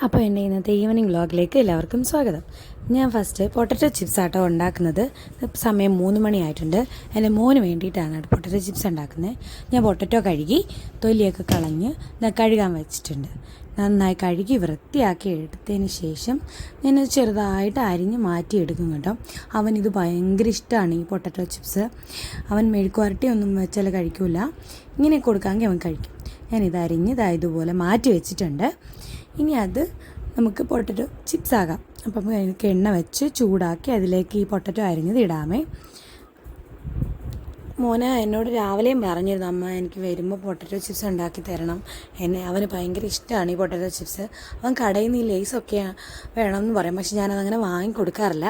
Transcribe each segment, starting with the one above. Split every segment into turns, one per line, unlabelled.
അപ്പോൾ എൻ്റെ ഇന്നത്തെ ഈവനിങ് വ്ളോഗിലേക്ക് എല്ലാവർക്കും സ്വാഗതം. ഞാൻ ഫസ്റ്റ് പൊട്ടറ്റോ ചിപ്സ് ആട്ടോ ഉണ്ടാക്കുന്നത്. സമയം 3 മണിയായിട്ടുണ്ട്. എൻ്റെ മോന് വേണ്ടിയിട്ടാണ് പൊട്ടറ്റോ ചിപ്സ് ഉണ്ടാക്കുന്നത്. ഞാൻ പൊട്ടറ്റോ കഴുകി തൊലിയൊക്കെ കളഞ്ഞ് കഴുകാൻ വെച്ചിട്ടുണ്ട്. നന്നായി കഴുകി വൃത്തിയാക്കി എടുത്തതിന് ശേഷം ഞാൻ ചെറുതായിട്ട് അരിഞ്ഞ് മാറ്റിയെടുക്കും കേട്ടോ. അവനിത് ഭയങ്കര ഇഷ്ടമാണ് ഈ പൊട്ടറ്റോ ചിപ്സ്. അവൻ മെഴുക്കുവരട്ടി ഒന്നും വെച്ചാൽ കഴിക്കില്ല. ഇങ്ങനെ കൊടുക്കാമെങ്കിൽ അവൻ കഴിക്കും. ഞാനിത് അരിഞ്ഞ് ഇതുപോലെ മാറ്റി വെച്ചിട്ടുണ്ട്. ഇനി അത് നമുക്ക് പൊട്ടറ്റോ ചിപ്സ് ആകാം. അപ്പം എനിക്ക് എണ്ണ വെച്ച് ചൂടാക്കി അതിലേക്ക് ഈ പൊട്ടറ്റോ അരിഞ്ഞത് ഇടാമേ. മോനെ എന്നോട് രാവിലെയും പറഞ്ഞിരുന്നു, അമ്മ എനിക്ക് വരുമ്പോൾ പൊട്ടറ്റോ ചിപ്സ് ഉണ്ടാക്കി തരണം. അവന് ഭയങ്കര ഇഷ്ടമാണ് ഈ പൊട്ടറ്റോ ചിപ്സ്. അവൻ കടയിൽ നിന്ന് ഈ ലേസൊക്കെ വേണമെന്ന് പറയും, പക്ഷെ ഞാനതങ്ങനെ വാങ്ങിക്കൊടുക്കാറില്ല.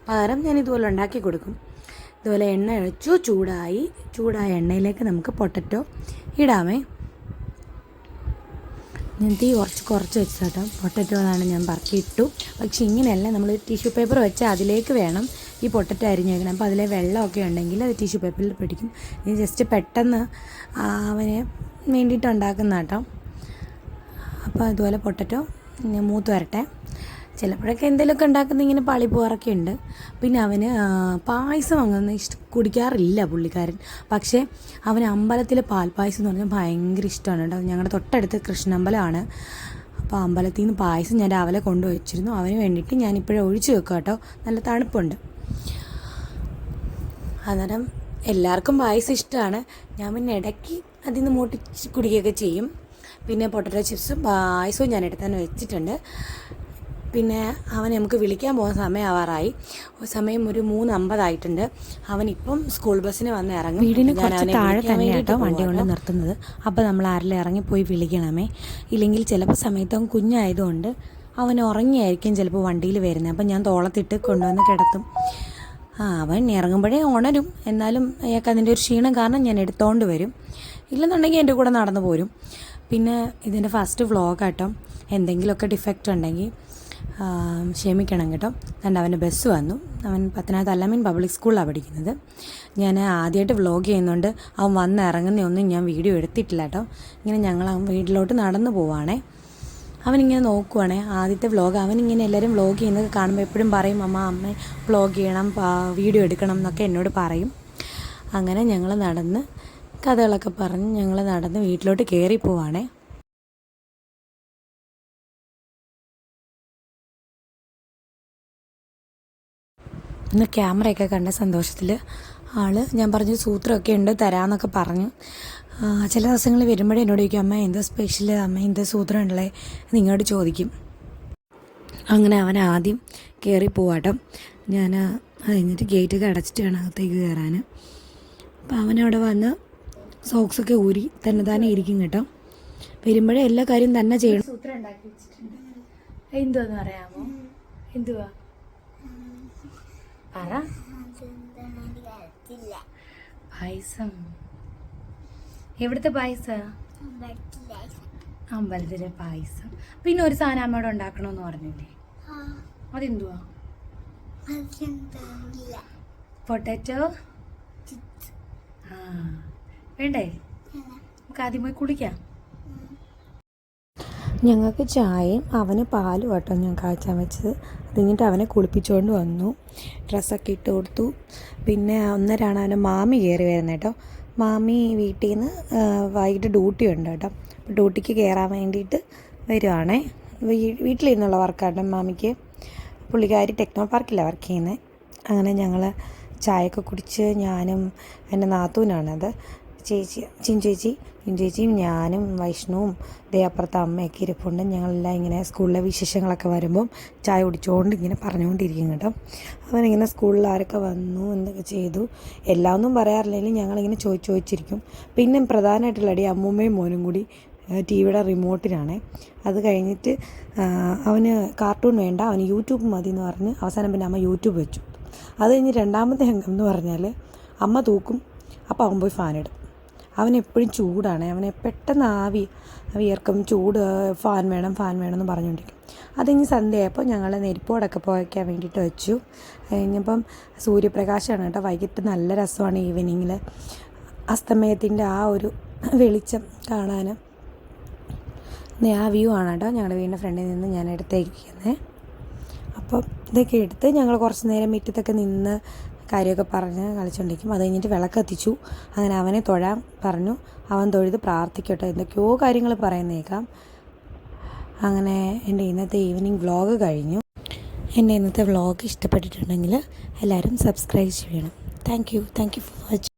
പകരം ഞാൻ ഇതുപോലെ ഉണ്ടാക്കി കൊടുക്കും. ഇതുപോലെ എണ്ണ ഒഴിച്ചു ചൂടായ എണ്ണയിലേക്ക് നമുക്ക് പൊട്ടറ്റോ ഇടാമേ. ഞാൻ തീ കുറച്ച് വെച്ച് കേട്ടോ. പൊട്ടറ്റോ ആണ് ഞാൻ പറക്കിയിട്ടു. പക്ഷെ ഇങ്ങനെയല്ല, നമ്മൾ ടിഷ്യൂ പേപ്പർ വെച്ച് അതിലേക്ക് വേണം ഈ പൊട്ടറ്റോ അരിഞ്ഞ് വയ്ക്കണം. അപ്പോൾ അതിലെ വെള്ളമൊക്കെ ഉണ്ടെങ്കിൽ അത് ടിഷ്യൂ പേപ്പറിൽ പിടിക്കും. ഇത് ജസ്റ്റ് പെട്ടെന്ന് അവന് വേണ്ടിയിട്ട് ഉണ്ടാക്കുന്ന കേട്ടോ. അപ്പോൾ അതുപോലെ പൊട്ടറ്റോ മൂത്ത് വരട്ടെ. ചിലപ്പോഴൊക്കെ എന്തെങ്കിലുമൊക്കെ ഉണ്ടാക്കുന്ന ഇങ്ങനെ പാളിപ്പോറൊക്കെ ഉണ്ട്. പിന്നെ അവന് പായസം അങ്ങനെ കുടിക്കാറില്ല പുള്ളിക്കാരൻ. പക്ഷേ അവന് അമ്പലത്തിലെ പാൽപ്പായസം എന്ന് പറഞ്ഞാൽ ഭയങ്കര ഇഷ്ടമാണ് കേട്ടോ. ഞങ്ങളുടെ തൊട്ടടുത്ത് കൃഷ്ണമ്പലമാണ്. അപ്പോൾ അമ്പലത്തിൽ നിന്ന് പായസം ഞാൻ രാവിലെ കൊണ്ടുവച്ചിരുന്നു. അവന് വേണ്ടിയിട്ട് ഞാനിപ്പോഴും ഒഴിച്ച് വെക്കുക കേട്ടോ. നല്ല തണുപ്പുണ്ട്. അന്നേരം എല്ലാവർക്കും പായസം ഇഷ്ടമാണ്. ഞാൻ പിന്നെ ഇടയ്ക്ക് അതിൽ നിന്ന് മൂട്ടിച്ച് കുടിക്കുകയൊക്കെ ചെയ്യും. പിന്നെ പൊട്ടറ്റോ ചിപ്സും പായസവും ഞാൻ എടുത്ത് തന്നെ വെച്ചിട്ടുണ്ട്. പിന്നെ അവനെ നമുക്ക് വിളിക്കാൻ പോകുന്ന സമയമാവാറായി. സമയം ഒരു 3:50 അവനിപ്പം സ്കൂൾ ബസ്സിന് വന്ന് ഇറങ്ങും. വീടിന് കുറച്ച് താഴെ തന്നെ കേട്ടോ വണ്ടി കൊണ്ട് നിർത്തുന്നത്. അപ്പോൾ നമ്മൾ ആരെല്ലാം ഇറങ്ങിപ്പോയി വിളിക്കണമേ. ഇല്ലെങ്കിൽ ചിലപ്പോൾ സമയത്ത് അവൻ കുഞ്ഞായതുകൊണ്ട് അവൻ ഉറങ്ങിയായിരിക്കും ചിലപ്പോൾ വണ്ടിയിൽ വരുന്നത്. അപ്പം ഞാൻ തോളത്തിട്ട് കൊണ്ടുവന്ന് കിടത്തും. അവൻ ഇറങ്ങുമ്പോഴേ ഉണരും. എന്നാലും അയാൾക്ക് അതിൻ്റെ ഒരു ക്ഷീണം കാരണം ഞാൻ എടുത്തുകൊണ്ട് വരും. ഇല്ലെന്നുണ്ടെങ്കിൽ എൻ്റെ കൂടെ നടന്നു പോരും. പിന്നെ ഇതിൻ്റെ ഫസ്റ്റ് വ്ളോഗാട്ടോ. എന്തെങ്കിലുമൊക്കെ ഡിഫക്റ്റ് ഉണ്ടെങ്കിൽ ക്ഷമിക്കണം കേട്ടോ. അതുകൊണ്ട് അവൻ്റെ ബസ് വന്നു. അവൻ പത്തനാപുരത്ത് അൽ-അമീൻ പബ്ലിക് സ്കൂളിലാണ് പഠിക്കുന്നത്. ഞാൻ ആദ്യമായിട്ട് വ്ളോഗ് ചെയ്യുന്നതുകൊണ്ട് അവൻ വന്ന് ഇറങ്ങുന്നതൊന്നും ഞാൻ വീഡിയോ എടുത്തിട്ടില്ല കേട്ടോ. ഇങ്ങനെ ഞങ്ങൾ അവൻ വീട്ടിലോട്ട് നടന്നു പോവുകയാണേ. അവനിങ്ങനെ നോക്കുവാണേ. ആദ്യത്തെ വ്ളോഗ് അവനിങ്ങനെ എല്ലാവരും വ്ളോഗ് ചെയ്യുന്നത് കാണുമ്പോൾ എപ്പോഴും പറയും, അമ്മ വ്ളോഗ് ചെയ്യണം, വീഡിയോ എടുക്കണം എന്നൊക്കെ എന്നോട് പറയും. അങ്ങനെ ഞങ്ങൾ നടന്ന് കഥകളൊക്കെ പറഞ്ഞ് ഞങ്ങൾ നടന്ന് വീട്ടിലോട്ട് കയറി പോവുകയാണേ. ഇന്ന് ക്യാമറയൊക്കെ കണ്ട സന്തോഷത്തിൽ ഞാൻ പറഞ്ഞു സൂത്രമൊക്കെ ഉണ്ട് തരാമെന്നൊക്കെ പറഞ്ഞു. ചില ദിവസങ്ങളിൽ വരുമ്പോഴേ എന്നോട് ചോദിക്കും, അമ്മ എന്താ സ്പെഷ്യൽ, അമ്മ എന്താ സൂത്രം ഉണ്ടല്ലേ നിങ്ങളോട് ചോദിക്കും. അങ്ങനെ അവൻ ആദ്യം കയറി പോവാട്ടോ. ഞാൻ കഴിഞ്ഞിട്ട് ഗേറ്റൊക്കെ അടച്ചിട്ട് വേണം അകത്തേക്ക് കയറാൻ. അപ്പം അവനവിടെ വന്ന് സോക്സൊക്കെ ഊരി തന്നെ ഇരിക്കും കേട്ടോ. വരുമ്പോഴേ എല്ലാ കാര്യം തന്നെ ചെയ്യണം. സൂത്രം ഉണ്ടാക്കി വെച്ചിട്ടുണ്ട്. എന്തുവാന്ന് പറയാമോ? എന്തുവാ പറ. പായസം. എവിടുത്തെ പായസ? അമ്പലത്തിലെ പായസം. പിന്നെ ഒരു സാധനം അമ്മയോട് ഉണ്ടാക്കണമെന്ന് പറഞ്ഞില്ലേ, അതെന്തുവാ? പൊട്ടാറ്റോ വേണ്ടേ? നമുക്ക് ആദ്യം പോയി കുടിക്കാം. ഞങ്ങൾക്ക് ചായയും അവന് പാലും കേട്ടോ ഞാൻ കാച്ചാൻ വെച്ചത്. അത് കഴിഞ്ഞിട്ട് അവനെ കുളിപ്പിച്ചുകൊണ്ട് വന്നു, ഡ്രസ്സൊക്കെ ഇട്ട് കൊടുത്തു. പിന്നെ 1:30 അവൻ്റെ മാമി കയറി വരുന്നത് കേട്ടോ. മാമി വീട്ടിൽ നിന്ന് വൈകിട്ട് ഡ്യൂട്ടി ഉണ്ട് കേട്ടോ. അപ്പോൾ ഡ്യൂട്ടിക്ക് കയറാൻ വേണ്ടിയിട്ട് വരുവാണേ. വീട്ടിലിരുന്നുള്ള വർക്കാട്ടോ മാമിക്ക്. പുള്ളിക്കാരി ടെക്നോ പാർക്കിലാണ് വർക്ക് ചെയ്യുന്നത്. അങ്ങനെ ഞങ്ങൾ ചായയൊക്കെ കുടിച്ച് ഞാനും എൻ്റെ നാത്തൂനാണത് ചേച്ചിയും ഞാനും വൈഷ്ണവും അപ്പുറത്തെ അമ്മയൊക്കെ ഇരിപ്പുണ്ട്. ഞങ്ങളെല്ലാം ഇങ്ങനെ സ്കൂളിലെ വിശേഷങ്ങളൊക്കെ വരുമ്പം ചായ കുടിച്ചുകൊണ്ട് ഇങ്ങനെ പറഞ്ഞുകൊണ്ടിരിക്കും കേട്ടോ. അവനിങ്ങനെ സ്കൂളിൽ ആരൊക്കെ വന്നു എന്തൊക്കെ ചെയ്തു എല്ലാം ഒന്നും പറയാറില്ലെങ്കിലും ഞങ്ങളിങ്ങനെ ചോദിച്ചിരിക്കും. പിന്നെ പ്രധാനമായിട്ടുള്ളടി അമ്മൂമ്മയും മോനും കൂടി ടിവിയുടെ റിമോട്ടിനാണ്. അത് കഴിഞ്ഞിട്ട് അവന് കാർട്ടൂൺ വേണ്ട, അവന് യൂട്യൂബ് മതി എന്ന് പറഞ്ഞ് അവസാനം പിന്നെ അമ്മ യൂട്യൂബ് വെച്ചു. അത് കഴിഞ്ഞ് രണ്ടാമത്തെ അംഗം എന്ന് പറഞ്ഞാൽ അമ്മ തൂക്കും, അപ്പോൾ അവൻ പോയി ഫാനിടും. അവനെപ്പോഴും ചൂടാണ്. അവനെ പെട്ടെന്ന് വിയർക്കും. ചൂട് ഫാൻ വേണം എന്ന് പറഞ്ഞുകൊണ്ടിരിക്കും. അതിഞ്ഞ് സന്ധ്യയായപ്പോൾ ഞങ്ങൾ നെരിപ്പോടൊക്കെ പോയ്ക്കാൻ വേണ്ടിയിട്ട് വെച്ചു. കഴിഞ്ഞപ്പം സൂര്യപ്രകാശമാണ് കേട്ടോ. വൈകിട്ട് നല്ല രസമാണ് ഈവനിങ്ങിൽ അസ്തമയത്തിൻ്റെ ആ ഒരു വെളിച്ചം കാണാൻ. ആ വ്യൂ ആണ് കേട്ടോ ഞങ്ങളുടെ വീടിൻ്റെ ഫ്രണ്ടിൽ നിന്ന് ഞാൻ എടുത്തേക്കുന്നത്. അപ്പം ഇതൊക്കെ എടുത്ത് ഞങ്ങൾ കുറച്ച് നേരം മുറ്റത്തൊക്കെ നിന്ന് കാര്യമൊക്കെ പറഞ്ഞ് കളിച്ചുകൊണ്ടിരിക്കും. അത് കഴിഞ്ഞിട്ട് വിളക്ക് കത്തിച്ചു. അങ്ങനെ അവനെ തൊഴാൻ പറഞ്ഞു. അവൻ തൊഴുത് പ്രാർത്ഥിക്കട്ടെ, എന്തൊക്കെയോ കാര്യങ്ങൾ പറയുന്നേക്കാം. അങ്ങനെ എൻ്റെ ഇന്നത്തെ ഈവനിങ് വ്ളോഗ് കഴിഞ്ഞു. എൻ്റെ ഇന്നത്തെ വ്ളോഗ് ഇഷ്ടപ്പെട്ടിട്ടുണ്ടെങ്കിൽ എല്ലാവരും സബ്സ്ക്രൈബ് ചെയ്യണം. Thank you for watching.